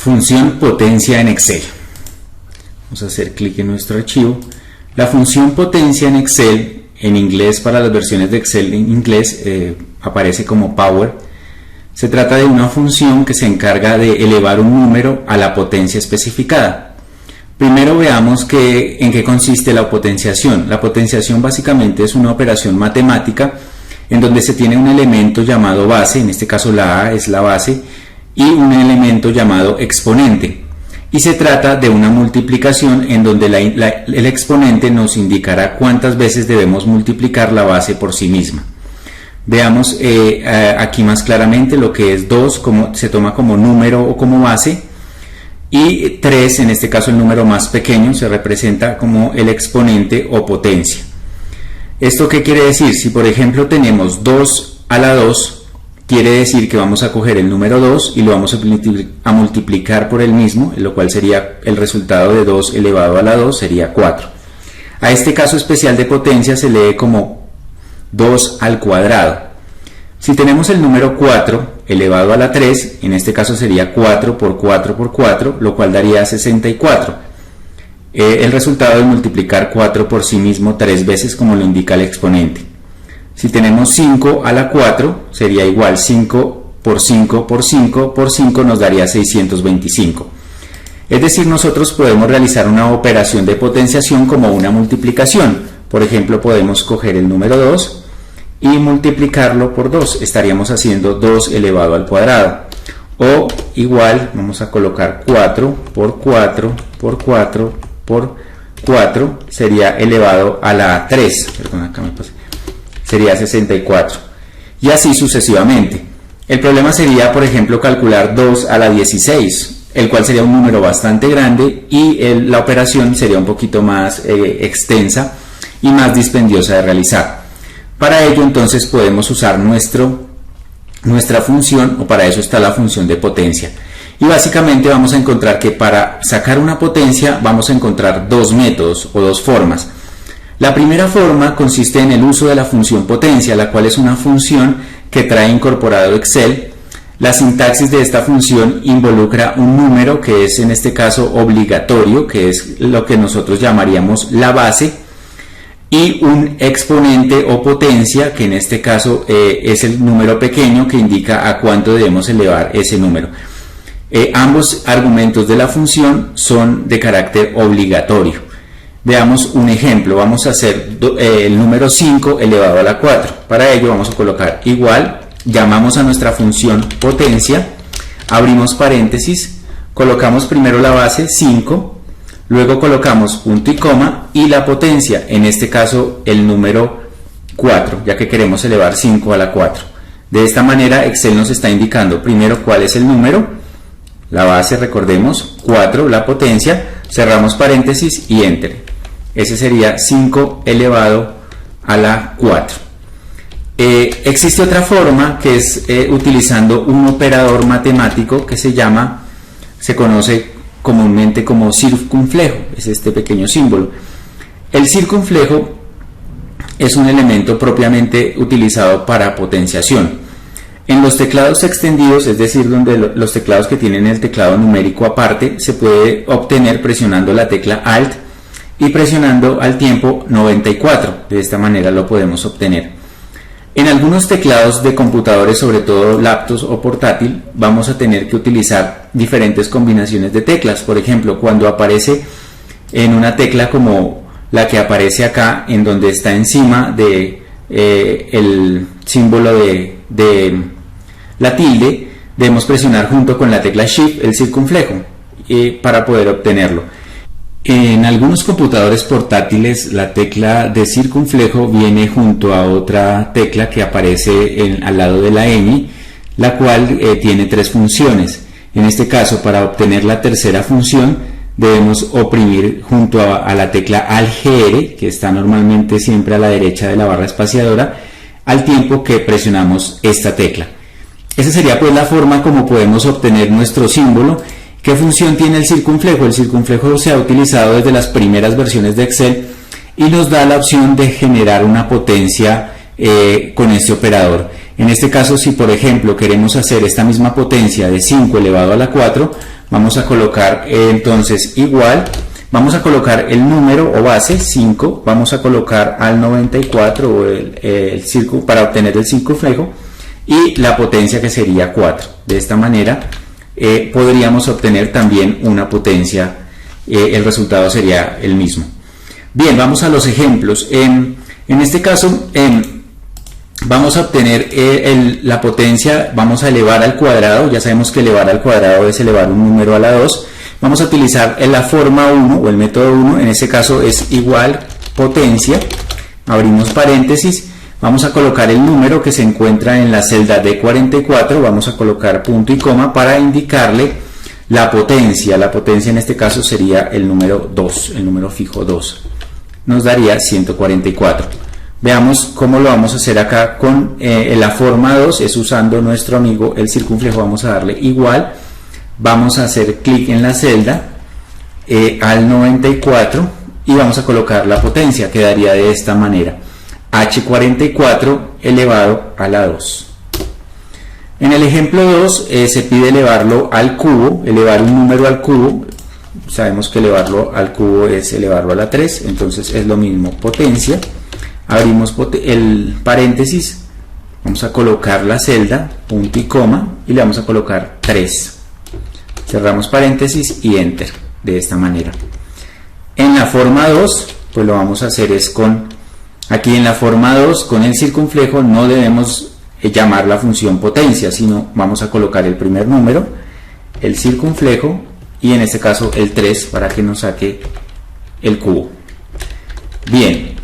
Función potencia en Excel. Vamos a hacer clic en nuestro archivo. La función potencia en Excel, en inglés, para las versiones de Excel en inglés, aparece como power. Se trata de una función que se encarga de elevar un número a la potencia especificada. Primero veamos en qué consiste la potenciación. La potenciación básicamente es una operación matemática en donde se tiene un elemento llamado base, en este caso la A es la base, y un elemento llamado exponente. Y se trata de una multiplicación en donde el exponente nos indicará cuántas veces debemos multiplicar la base por sí misma. Veamos aquí más claramente lo que es 2, se toma como número o como base, y 3, en este caso el número más pequeño, se representa como el exponente o potencia. ¿Esto qué quiere decir? Si por ejemplo tenemos 2 a la 2, quiere decir que vamos a coger el número 2 y lo vamos a multiplicar por el mismo, lo cual sería el resultado de 2 elevado a la 2, sería 4. A este caso especial de potencia se lee como 2 al cuadrado. Si tenemos el número 4 elevado a la 3, en este caso sería 4 por 4 por 4, lo cual daría 64. El resultado de multiplicar 4 por sí mismo 3 veces, como lo indica el exponente. Si tenemos 5 a la 4, sería igual 5 por 5 por 5 por 5 nos daría 625. Es decir, nosotros podemos realizar una operación de potenciación como una multiplicación. Por ejemplo, podemos coger el número 2 y multiplicarlo por 2. Estaríamos haciendo 2 elevado al cuadrado. O igual, vamos a colocar 4 por 4 por 4 por 4, sería elevado a la 3. Perdón, acá me pasé. Sería 64, y así sucesivamente. El problema sería, por ejemplo, calcular 2 a la 16, el cual sería un número bastante grande y la operación sería un poquito más extensa y más dispendiosa de realizar. Para ello entonces podemos usar nuestra función, o para eso está la función de potencia. Y básicamente vamos a encontrar que para sacar una potencia vamos a encontrar dos métodos o dos formas. La primera forma consiste en el uso de la función potencia, la cual es una función que trae incorporado Excel. La sintaxis de esta función involucra un número que es en este caso obligatorio, que es lo que nosotros llamaríamos la base, y un exponente o potencia, que en este caso es el número pequeño que indica a cuánto debemos elevar ese número. Ambos argumentos de la función son de carácter obligatorio. Veamos un ejemplo. Vamos a hacer el número 5 elevado a la 4. Para ello vamos a colocar igual, llamamos a nuestra función potencia, abrimos paréntesis, colocamos primero la base 5, luego colocamos punto y coma y la potencia, en este caso el número 4, ya que queremos elevar 5 a la 4. De esta manera Excel nos está indicando primero cuál es el número, la base, recordemos, 4, la potencia, cerramos paréntesis y enter. Ese sería 5 elevado a la 4. Existe otra forma que es utilizando un operador matemático que se conoce comúnmente como circunflejo, es este pequeño símbolo. El circunflejo es un elemento propiamente utilizado para potenciación. En los teclados extendidos, es decir, donde los teclados que tienen el teclado numérico aparte, se puede obtener presionando la tecla Alt y presionando al tiempo 94. De esta manera lo podemos obtener. En algunos teclados de computadores, sobre todo laptops o portátil, vamos a tener que utilizar diferentes combinaciones de teclas. Por ejemplo, cuando aparece en una tecla como la que aparece acá, en donde está encima de el símbolo de la tilde, debemos presionar junto con la tecla Shift el circunflejo para poder obtenerlo. En algunos computadores portátiles la tecla de circunflejo viene junto a otra tecla que aparece al lado de la ñ, la cual tiene tres funciones. En este caso, para obtener la tercera función debemos oprimir junto a la tecla Alt-GR, que está normalmente siempre a la derecha de la barra espaciadora, al tiempo que presionamos esta tecla. Esa sería pues la forma como podemos obtener nuestro símbolo. ¿Qué función tiene el circunflejo? El circunflejo se ha utilizado desde las primeras versiones de Excel y nos da la opción de generar una potencia con este operador. En este caso, si por ejemplo queremos hacer esta misma potencia de 5 elevado a la 4, Vamos a colocar entonces igual, vamos a colocar el número o base 5, vamos a colocar al 94 o el círculo para obtener el circunflejo y la potencia que sería 4. De esta manera podríamos obtener también una potencia, el resultado sería el mismo. Bien, vamos a los ejemplos. En este caso vamos a obtener la potencia, vamos a elevar al cuadrado. Ya sabemos que elevar al cuadrado es elevar un número a la 2. Vamos a utilizar la forma 1 o el método 1, en este caso es igual potencia, abrimos paréntesis, vamos a colocar el número que se encuentra en la celda D44, vamos a colocar punto y coma para indicarle la potencia en este caso sería el número 2, el número fijo 2, nos daría 144. Veamos cómo lo vamos a hacer acá con la forma 2, es usando nuestro amigo el circunflejo, vamos a darle igual, vamos a hacer clic en la celda al 94 y vamos a colocar la potencia, quedaría de esta manera, H44 elevado a la 2. En el ejemplo 2 se pide elevarlo al cubo, elevar un número al cubo, sabemos que elevarlo al cubo es elevarlo a la 3, entonces es lo mismo, potencia, abrimos el paréntesis, vamos a colocar la celda, punto y coma, y le vamos a colocar 3. Cerramos paréntesis y enter, de esta manera. En la forma 2, pues lo vamos a hacer es aquí en la forma 2, con el circunflejo no debemos llamar la función potencia, sino vamos a colocar el primer número, el circunflejo, y en este caso el 3 para que nos saque el cubo. Bien,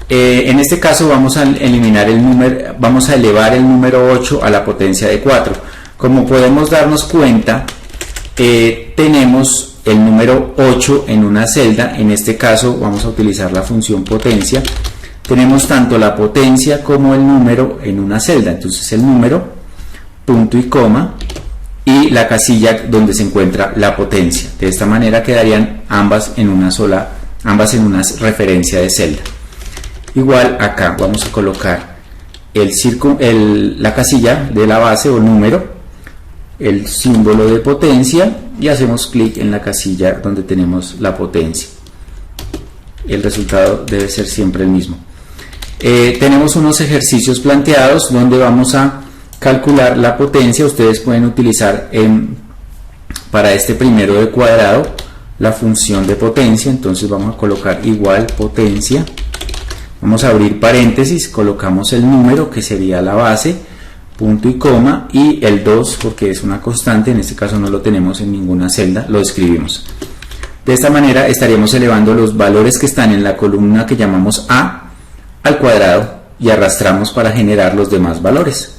en este caso vamos a eliminar el número, vamos a elevar el número 8 a la potencia de 4. Como podemos darnos cuenta, tenemos el número 8 en una celda, en este caso vamos a utilizar la función potencia, tenemos tanto la potencia como el número en una celda, entonces el número, punto y coma, y la casilla donde se encuentra la potencia, de esta manera quedarían ambas en una referencia de celda. Igual acá vamos a colocar la casilla de la base o número, el símbolo de potencia y hacemos clic en la casilla donde tenemos la potencia. El resultado debe ser siempre el mismo. Tenemos unos ejercicios planteados donde vamos a calcular la potencia. Ustedes pueden utilizar para este primero de cuadrado la función de potencia, entonces vamos a colocar igual potencia, vamos a abrir paréntesis, colocamos el número que sería la base, punto y coma, y el 2 porque es una constante, en este caso no lo tenemos en ninguna celda, lo escribimos. De esta manera estaríamos elevando los valores que están en la columna que llamamos A al cuadrado y arrastramos para generar los demás valores.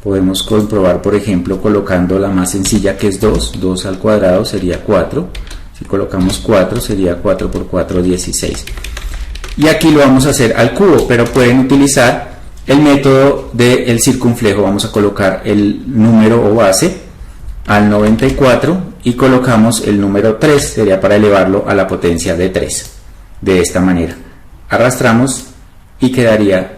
Podemos comprobar, por ejemplo, colocando la más sencilla que es 2 al cuadrado sería 4, si colocamos 4 sería 4 por 4, 16. Y aquí lo vamos a hacer al cubo, pero pueden utilizar el método del circunflejo, vamos a colocar el número o base al 94 y colocamos el número 3, sería para elevarlo a la potencia de 3, de esta manera. Arrastramos y quedaría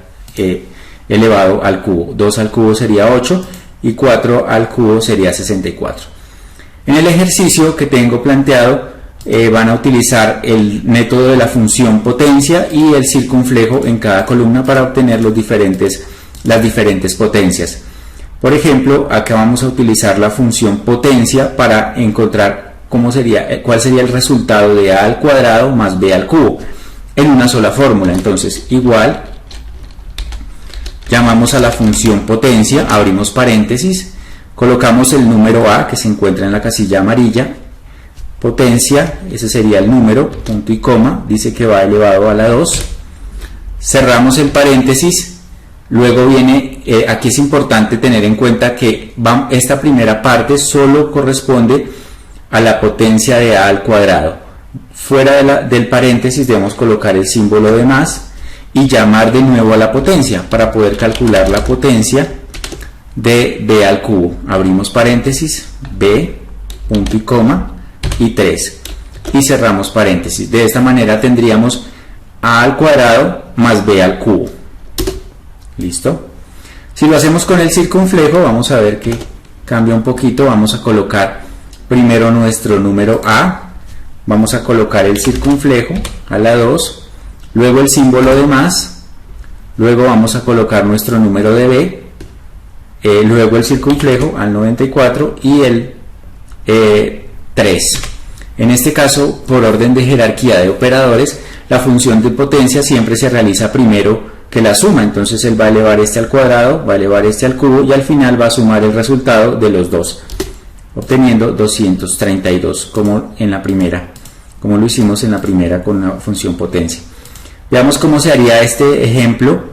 elevado al cubo, 2 al cubo sería 8 y 4 al cubo sería 64. En el ejercicio que tengo planteado van a utilizar el método de la función potencia y el circunflejo en cada columna para obtener las diferentes potencias. Por ejemplo, acá vamos a utilizar la función potencia para encontrar cuál sería el resultado de a al cuadrado más b al cubo en una sola fórmula. Entonces igual, llamamos a la función potencia, abrimos paréntesis, colocamos el número a que se encuentra en la casilla amarilla, potencia, ese sería el número, punto y coma, dice que va elevado a la 2, cerramos el paréntesis, luego viene, aquí es importante tener en cuenta que esta primera parte solo corresponde a la potencia de a al cuadrado, fuera del paréntesis debemos colocar el símbolo de más y llamar de nuevo a la potencia para poder calcular la potencia de b al cubo, abrimos paréntesis, b, punto y coma, y 3 y cerramos paréntesis. De esta manera tendríamos a al cuadrado más b al cubo. ¿Listo? Si lo hacemos con el circunflejo, vamos a ver que cambia un poquito. Vamos a colocar primero nuestro número A, vamos a colocar el circunflejo a la 2, luego el símbolo de más, luego vamos a colocar nuestro número de B, luego el circunflejo al 94 y el 3. En este caso, por orden de jerarquía de operadores, la función de potencia siempre se realiza primero que la suma, entonces él va a elevar este al cuadrado, va a elevar este al cubo y al final va a sumar el resultado de los dos, obteniendo 232, como lo hicimos en la primera con la función potencia. Veamos cómo se haría este ejemplo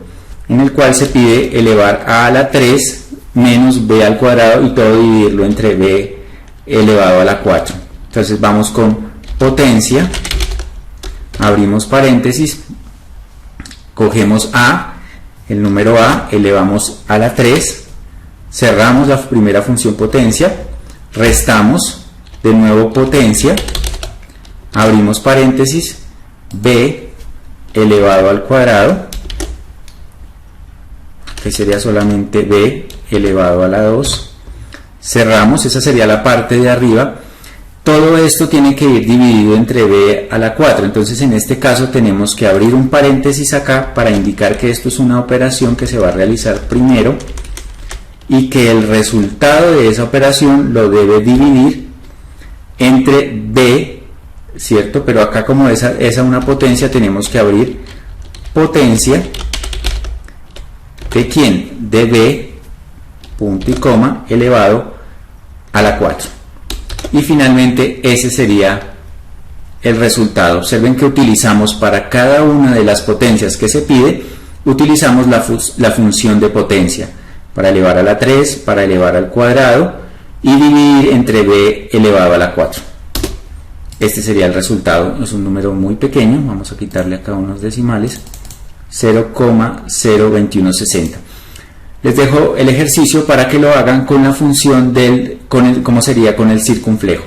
en el cual se pide elevar a la 3 menos b al cuadrado y todo dividirlo entre b elevado a la 4. Entonces vamos con potencia, abrimos paréntesis, cogemos a, el número a, elevamos a la 3, cerramos la primera función potencia, restamos de nuevo potencia, abrimos paréntesis, b elevado al cuadrado, que sería solamente b elevado a la 2, cerramos, esa sería la parte de arriba. Todo esto tiene que ir dividido entre b a la 4, entonces en este caso tenemos que abrir un paréntesis acá para indicar que esto es una operación que se va a realizar primero y que el resultado de esa operación lo debe dividir entre b, ¿cierto? Pero acá como esa una potencia, tenemos que abrir potencia de ¿quién? De b, punto y coma, elevado a la 4. Y finalmente ese sería el resultado. Observen que utilizamos para cada una de las potencias que se pide, utilizamos la función de potencia para elevar a la 3, para elevar al cuadrado y dividir entre b elevado a la 4. Este sería el resultado. Es un número muy pequeño, vamos a quitarle acá unos decimales, 0,02160. Les dejo el ejercicio para que lo hagan con la función ¿cómo sería con el circunflejo?